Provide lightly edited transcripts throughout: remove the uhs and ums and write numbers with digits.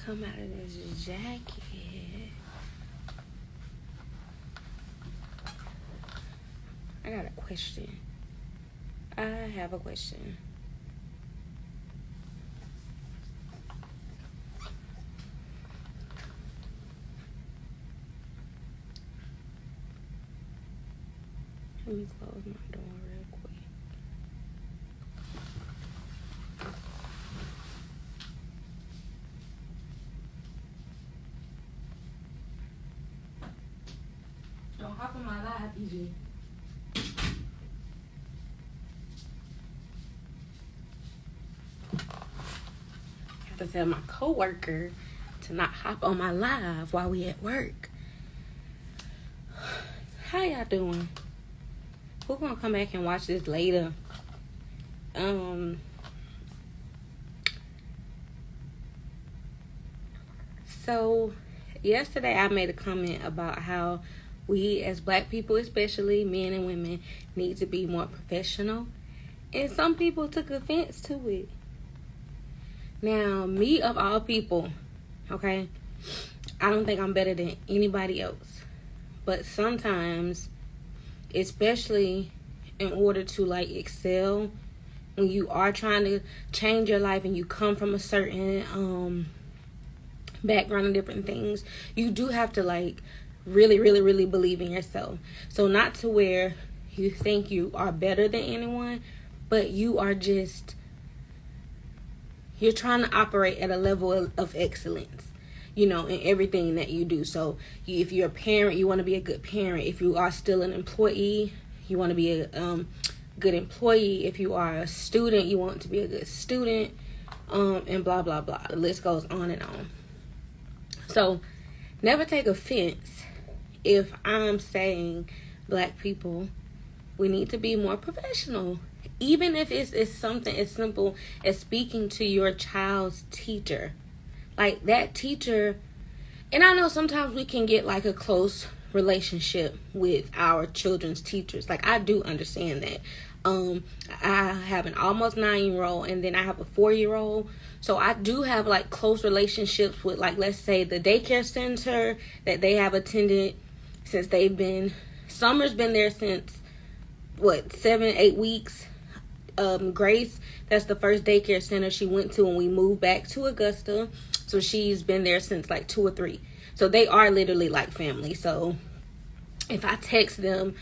come out of this jacket. I got a question. I have a question. Let me close my door real quick. Don't hop on my live, PJ. I have to tell my coworker to not hop on my live while we at work. How y'all doing? Who gonna come back and watch this later? So yesterday I made a comment about how we as black people, especially men and women, need to be more professional. And some people took offense to it. Now, me of all people, okay, I don't think I'm better than anybody else. But sometimes, especially in order to like excel, when you are trying to change your life and you come from a certain background and different things, you do have to like really believe in yourself. So not to where you think you are better than anyone, but you are just, you're trying to operate at a level of excellence, you know, in everything that you do. So if you're a parent, you want to be a good parent. If you are still an employee, you want to be a good employee. If you are a student, you want to be a good student, and blah blah blah. The list goes on and on. So never take offense if I'm saying, black people, we need to be more professional. Even if it's something as simple as speaking to your child's teacher. Like that teacher, and I know sometimes we can get like a close relationship with our children's teachers. Like I do understand that. I have an almost 9-year-old and then I have a 4-year-old. So I do have like close relationships with, like, let's say the daycare center that they have attended since they've been, Summer's been there since 7-8 weeks. Grace, that's the first daycare center she went to when we moved back to Augusta. So she's been there since like 2 or 3. So they are literally like family. So if I text them,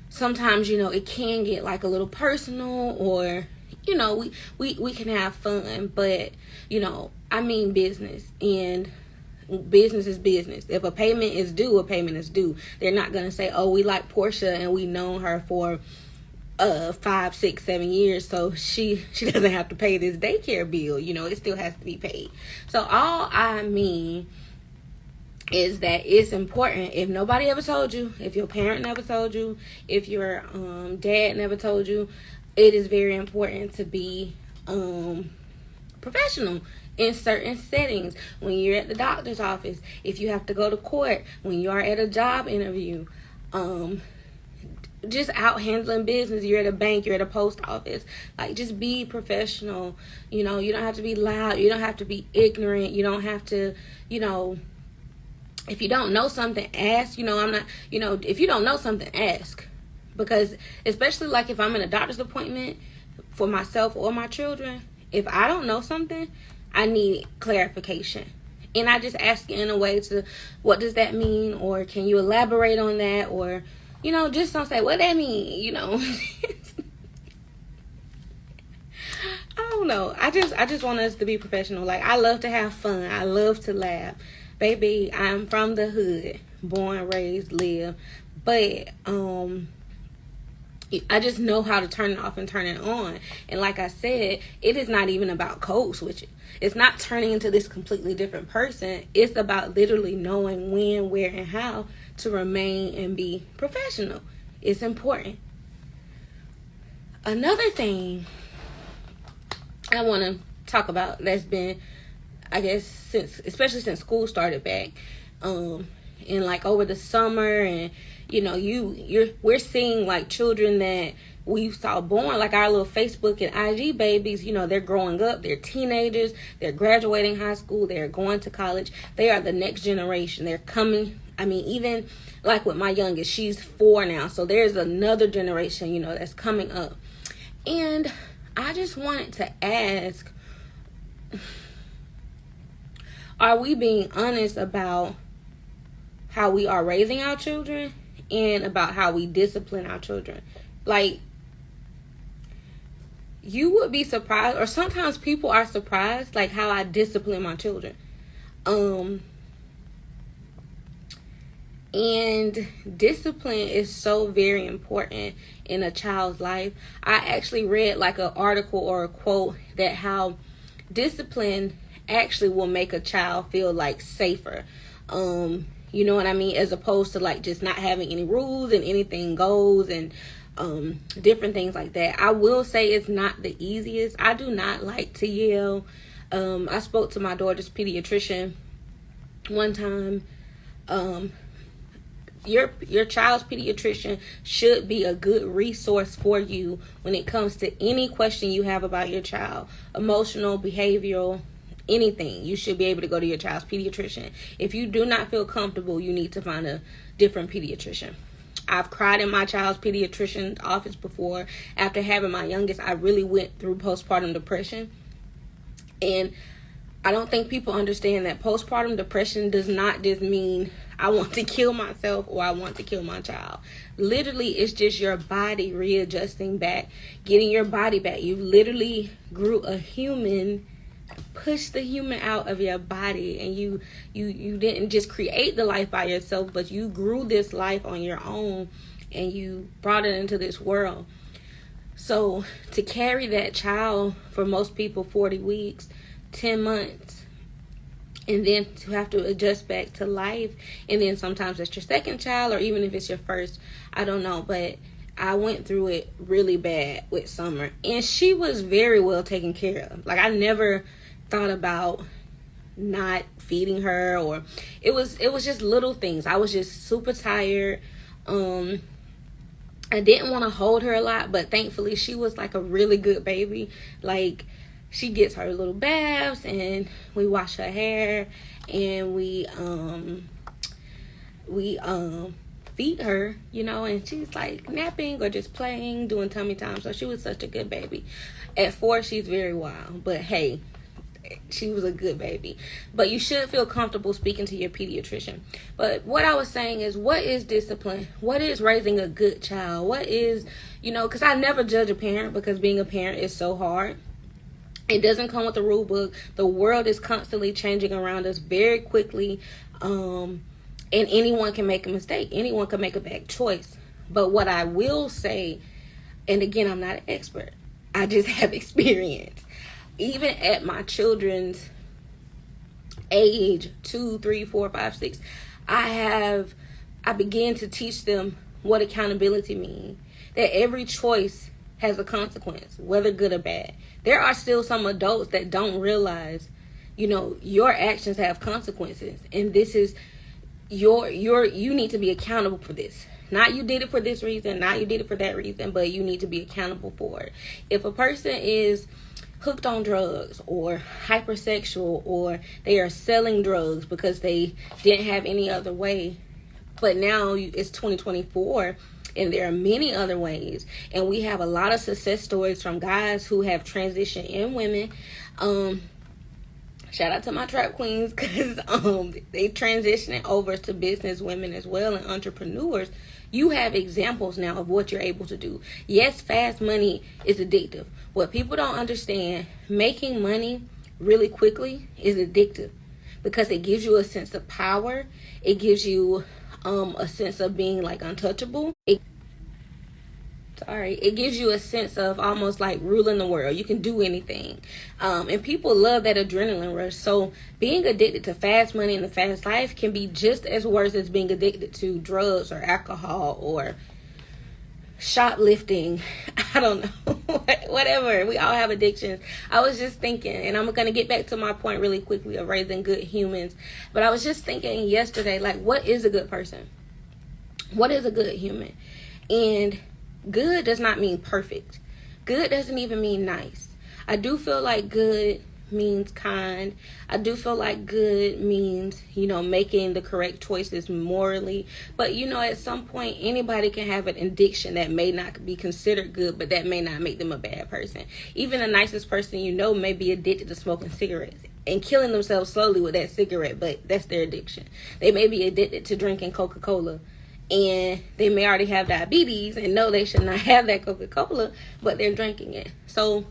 sometimes, you know, it can get like a little personal, or, you know, we can have fun, but, you know, I mean business, and business is business. If a payment is due, a payment is due. They're not going to say, oh, we like Portia and we known her for 5, 6, 7 years, so she doesn't have to pay this daycare bill. You know, it still has to be paid. So all I mean is that it's important. If nobody ever told you, if your parent never told you, if your dad never told you, it is very important to be professional in certain settings. When you're at the doctor's office, if you have to go to court, when you are at a job interview, just out handling business, you're at a bank, you're at a post office, like, just be professional. You know, you don't have to be loud, you don't have to be ignorant, you don't have to, you know, if you don't know something, ask. You know, I'm not, you know, if you don't know something, ask. Because especially like if I'm in a doctor's appointment for myself or my children, if I don't know something, I need clarification. And I just ask in a way to, what does that mean? Or can you elaborate on that? Or, you know, just don't say, what that mean? You know, I don't know. I just want us to be professional. Like, I love to have fun. I love to laugh. Baby, I'm from the hood, born, raised, live, but I just know how to turn it off and turn it on. And like I said, it is not even about code switching. It's not turning into this completely different person. It's about literally knowing when, where, and how to remain and be professional. It's important. Another thing I want to talk about that's been, I guess, especially since school started back, and like over the summer, and you know, we're seeing like children that we saw born, like our little Facebook and IG babies, you know, they're growing up, they're teenagers, they're graduating high school, they're going to college. They are the next generation. They're coming. I mean, even like with my youngest, she's 4 now. So there's another generation, you know, that's coming up. And I just wanted to ask, are we being honest about how we are raising our children and about how we discipline our children? Like, you would be surprised, or sometimes people are surprised, like how I discipline my children. And discipline is so very important in a child's life. I actually read like an article or a quote that how discipline actually will make a child feel like safer. You know what I mean? As opposed to like just not having any rules and anything goes and different things like that. I will say it's not the easiest. I do not like to yell. I spoke to my daughter's pediatrician one time. Your child's pediatrician should be a good resource for you when it comes to any question you have about your child, emotional, behavioral, anything. You should be able to go to your child's pediatrician. If you do not feel comfortable, you need to find a different pediatrician. I've cried in my child's pediatrician's office before. After having my youngest, I really went through postpartum depression. And I don't think people understand that postpartum depression does not just mean I want to kill myself or I want to kill my child. Literally, it's just your body readjusting back, getting your body back. You literally grew a human, pushed the human out of your body, and you didn't just create the life by yourself, but you grew this life on your own and you brought it into this world. So to carry that child for most people 40 weeks, 10 months, and then to have to adjust back to life, and then sometimes it's your second child, or even if it's your first, I don't know, but I went through it really bad with Summer, and she was very well taken care of. Like, I never thought about not feeding her, or it was just little things. I was just super tired. I didn't want to hold her a lot, but thankfully she was like a really good baby. Like, she gets her little baths, and we wash her hair, and we feed her, you know, and she's like napping or just playing, doing tummy time. So she was such a good baby. At 4, she's very wild, but hey, she was a good baby. But you should feel comfortable speaking to your pediatrician. But what I was saying is, what is discipline? What is raising a good child? What is, you know, because I never judge a parent, because being a parent is so hard. It doesn't come with a rule book. The world is constantly changing around us very quickly. And anyone can make a mistake. Anyone can make a bad choice. But what I will say, and again, I'm not an expert, I just have experience. Even at my children's age, 2, 3, 4, 5, 6, I began to teach them what accountability means. That every choice has a consequence, whether good or bad. There are still some adults that don't realize, you know, your actions have consequences, and this is you need to be accountable for this. Not you did it for this reason, not you did it for that reason, but you need to be accountable for it. If a person is hooked on drugs or hypersexual, or they are selling drugs because they didn't have any other way, but now it's 2024, and there are many other ways, and we have a lot of success stories from guys who have transitioned in women. Shout out to my trap queens, because they transitioning over to business women as well, and entrepreneurs. You have examples now of what you're able to do. Yes, fast money is addictive. What people don't understand, making money really quickly is addictive, because it gives you a sense of power. It gives you a sense of being like untouchable. It gives you a sense of almost like ruling the world. You can do anything. And people love that adrenaline rush. So being addicted to fast money and the fast life can be just as worse as being addicted to drugs or alcohol or shoplifting. I don't know. Whatever. We all have addictions. I was just thinking, and I'm going to get back to my point really quickly of raising good humans. But I was just thinking yesterday, like, what is a good person? What is a good human? And Good does not mean perfect. Good doesn't even mean nice. I do feel like good means kind. I do feel like good means, making the correct choices morally. But, at some point, anybody can have an addiction that may not be considered good, but that may not make them a bad person. Even the nicest person may be addicted to smoking cigarettes and killing themselves slowly with that cigarette, but that's their addiction. They may be addicted to drinking Coca-Cola, and they may already have diabetes and know they should not have that Coca-Cola, but they're drinking it. So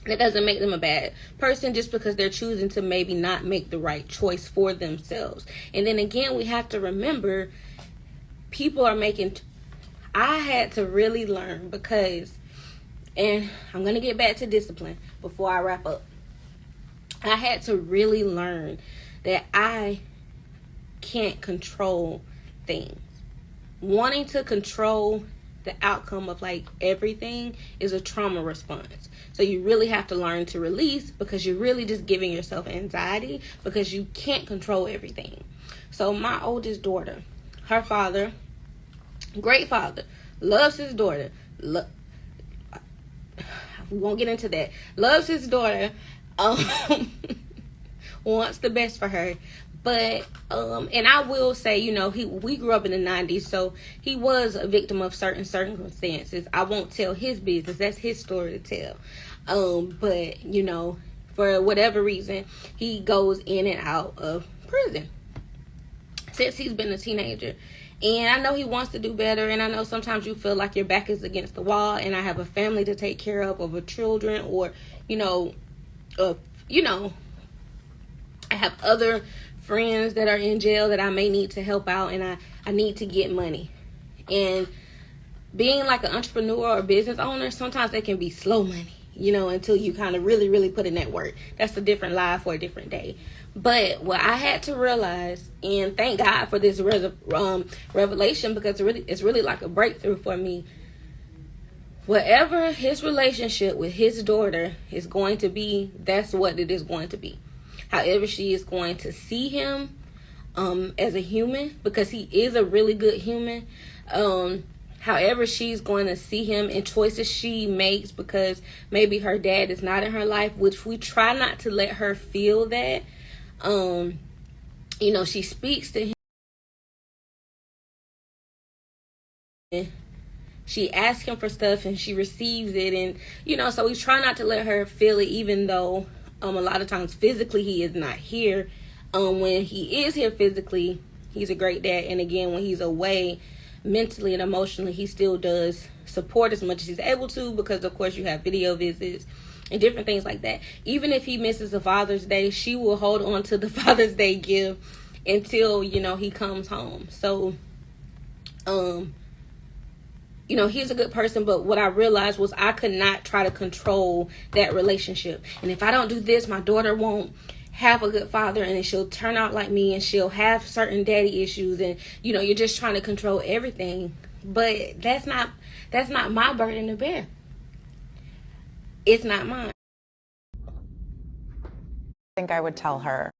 that doesn't make them a bad person just because they're choosing to maybe not make the right choice for themselves. And then again, we have to remember people are making... I had to really learn because, and I'm going to get back to discipline before I wrap up. I had to really learn that I can't control things. Wanting to control the outcome of everything is a trauma response. So you really have to learn to release, because you're really just giving yourself anxiety because you can't control everything. So my oldest daughter, her father, great father, loves his daughter. We won't get into that. Loves his daughter. Wants the best for her. But, and I will say, we grew up in the 90s, so he was a victim of certain circumstances. I won't tell his business. That's his story to tell. But, for whatever reason, he goes in and out of prison since he's been a teenager. And I know he wants to do better, and I know sometimes you feel like your back is against the wall, and I have a family to take care of a children, or, I have other friends that are in jail that I may need to help out, and I need to get money. And being like an entrepreneur or business owner, sometimes they can be slow money, until you kind of really, really put in that work. That's a different life for a different day. But what I had to realize, and thank God for this revelation, because it's really like a breakthrough for me. Whatever his relationship with his daughter is going to be, that's what it is going to be. However she is going to see him as a human, because he is a really good human. However she's going to see him and choices she makes, because maybe her dad is not in her life, which we try not to let her feel that. She speaks to him. She asks him for stuff and she receives it. And, so we try not to let her feel it, even though a lot of times physically he is not here. When he is here physically, he's a great dad. And again, when he's away mentally and emotionally, he still does support as much as he's able to, because of course you have video visits and different things like that. Even if he misses a Father's Day, she will hold on to the Father's Day gift until, he comes home. So, he's a good person, but what I realized was I could not try to control that relationship. And if I don't do this, my daughter won't have a good father, and then she'll turn out like me, and she'll have certain daddy issues, and you're just trying to control everything. But that's not my burden to bear. It's not mine. I think I would tell her,